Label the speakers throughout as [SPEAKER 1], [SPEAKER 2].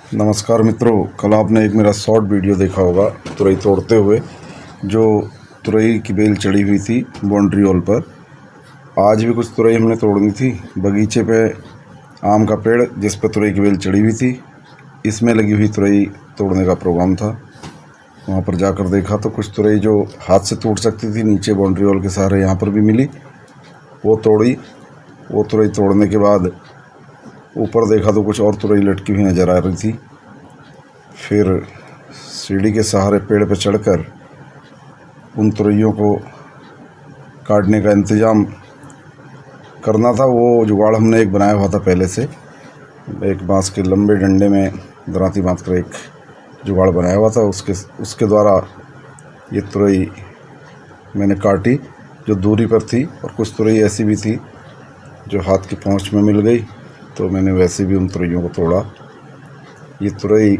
[SPEAKER 1] नमस्कार मित्रों, कल आपने एक मेरा शॉर्ट वीडियो देखा होगा तुरई तोड़ते हुए। जो तुरई की बेल चढ़ी हुई थी बाउंड्री वॉल पर। आज भी कुछ तुरई हमने तोड़नी थी। बगीचे पे आम का पेड़ जिस पर तुरई की बेल चढ़ी हुई थी, इसमें लगी हुई तुरई तोड़ने का प्रोग्राम था। वहाँ पर जाकर देखा तो कुछ तुरई जो हाथ से टूट सकती थी नीचे बाउंड्री वॉल के सहारे यहाँ पर भी मिली, वो तोड़ी। वो तुरई तोड़ने के बाद ऊपर देखा तो कुछ और तुरई लटकी हुई नज़र आ रही थी। फिर सीढ़ी के सहारे पेड़ पर चढ़कर उन तुरइयों को काटने का इंतज़ाम करना था। वो जुगाड़ हमने एक बनाया हुआ था पहले से, एक बांस के लंबे डंडे में दरांती बांध कर एक जुगाड़ बनाया हुआ था। उसके द्वारा ये तुरई मैंने काटी जो दूरी पर थी, और कुछ तुरई ऐसी भी थी जो हाथ की पहुंच में मिल गई, तो मैंने वैसे भी उन तुरइयों को तोड़ा। ये तुरई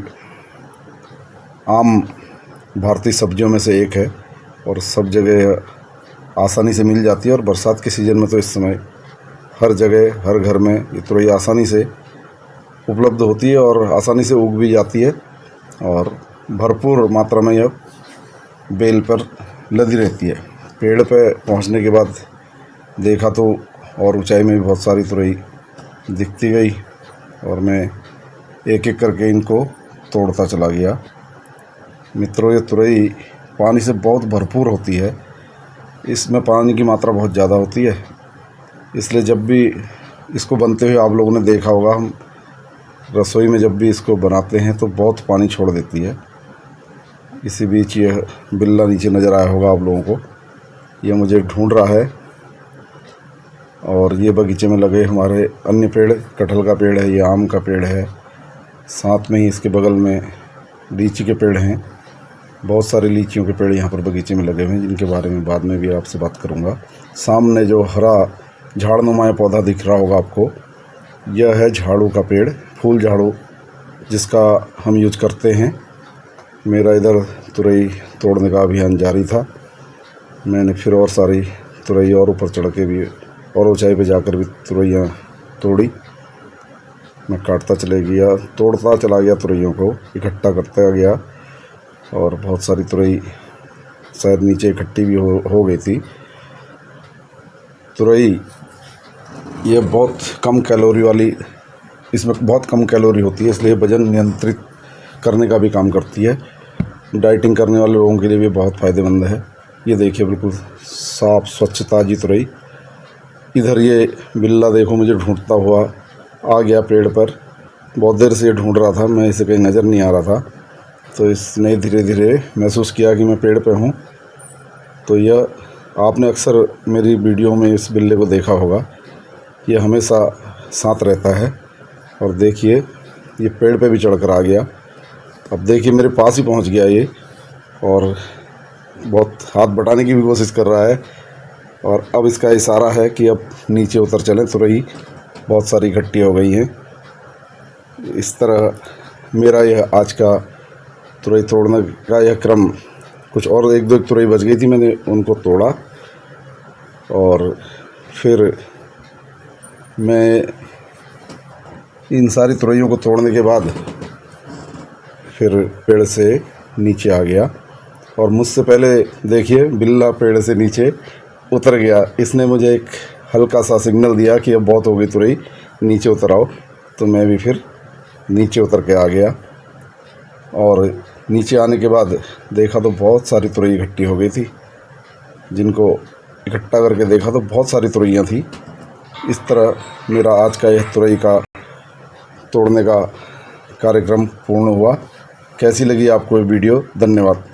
[SPEAKER 1] आम भारतीय सब्जियों में से एक है और सब जगह आसानी से मिल जाती है। और बरसात के सीज़न में तो इस समय हर जगह हर घर में ये तुरई आसानी से उपलब्ध होती है और आसानी से उग भी जाती है, और भरपूर मात्रा में यह बेल पर लदी रहती है। पेड़ पे पहुंचने के बाद देखा तो और ऊंचाई में भी बहुत सारी तुरई दिखती गई, और मैं एक एक करके इनको तोड़ता चला गया। मित्रों, ये तुरई पानी से बहुत भरपूर होती है। इसमें पानी की मात्रा बहुत ज़्यादा होती है, इसलिए जब भी इसको बनते हुए आप लोगों ने देखा होगा, हम रसोई में जब भी इसको बनाते हैं तो बहुत पानी छोड़ देती है। इसी बीच यह बिल्ला नीचे नज़र आया होगा आप लोगों को, यह मुझे ढूंढ रहा है। और ये बगीचे में लगे हमारे अन्य पेड़, कटहल का पेड़ है, ये आम का पेड़ है, साथ में ही इसके बगल में लीची के पेड़ हैं। बहुत सारे लीचियों के पेड़ यहाँ पर बगीचे में लगे हुए हैं, जिनके बारे में बाद में भी आपसे बात करूँगा। सामने जो हरा झाड़नुमा पौधा दिख रहा होगा आपको, यह है झाड़ू का पेड़, फूल झाड़ू, जिसका हम यूज करते हैं। मेरा इधर तुरई तोड़ने का अभियान जारी था। मैंने फिर और सारी तुरई और ऊपर चढ़ के भी और ऊंचाई पे जाकर भी तुरइयाँ तोड़ी। मैं काटता चले गया, तोड़ता चला गया, तुरइयों को इकट्ठा करता गया, और बहुत सारी तुरई शायद नीचे इकट्ठी भी हो गई थी। तुरई ये बहुत कम कैलोरी वाली, इसमें बहुत कम कैलोरी होती है, इसलिए वज़न नियंत्रित करने का भी काम करती है। डाइटिंग करने वाले लोगों के लिए भी बहुत फ़ायदेमंद है। ये देखिए बिल्कुल साफ़ स्वच्छ ताज़ी तुरई। इधर ये बिल्ला देखो मुझे ढूंढता हुआ आ गया पेड़ पर। बहुत देर से ये ढूंढ रहा था, मैं इसे कहीं नज़र नहीं आ रहा था, तो इसने धीरे धीरे महसूस किया कि मैं पेड़ पे हूँ। तो यह आपने अक्सर मेरी वीडियो में इस बिल्ले को देखा होगा, ये हमेशा साथ रहता है। और देखिए ये पेड़ पे भी चढ़कर आ गया। अब देखिए मेरे पास ही पहुँच गया ये, और बहुत हाथ बटाने की भी कोशिश कर रहा है, और अब इसका इशारा है कि अब नीचे उतर चलें। तुरई बहुत सारी इकट्ठी हो गई हैं। इस तरह मेरा यह आज का तुरई तोड़ने का यह क्रम, कुछ और एक दो तुरई बच गई थी, मैंने उनको तोड़ा, और फिर मैं इन सारी तुरइयों को तोड़ने के बाद फिर पेड़ से नीचे आ गया। और मुझसे पहले देखिए बिल्ला पेड़ से नीचे उतर गया। इसने मुझे एक हल्का सा सिग्नल दिया कि अब बहुत हो गई तुरई, नीचे उतर आओ। तो मैं भी फिर नीचे उतर के आ गया, और नीचे आने के बाद देखा तो बहुत सारी तुरई इकट्ठी हो गई थी। जिनको इकट्ठा करके देखा तो बहुत सारी तुरइयाँ थी। इस तरह मेरा आज का यह तुरई का तोड़ने का कार्यक्रम पूर्ण हुआ। कैसी लगी आपको ये वीडियो? धन्यवाद।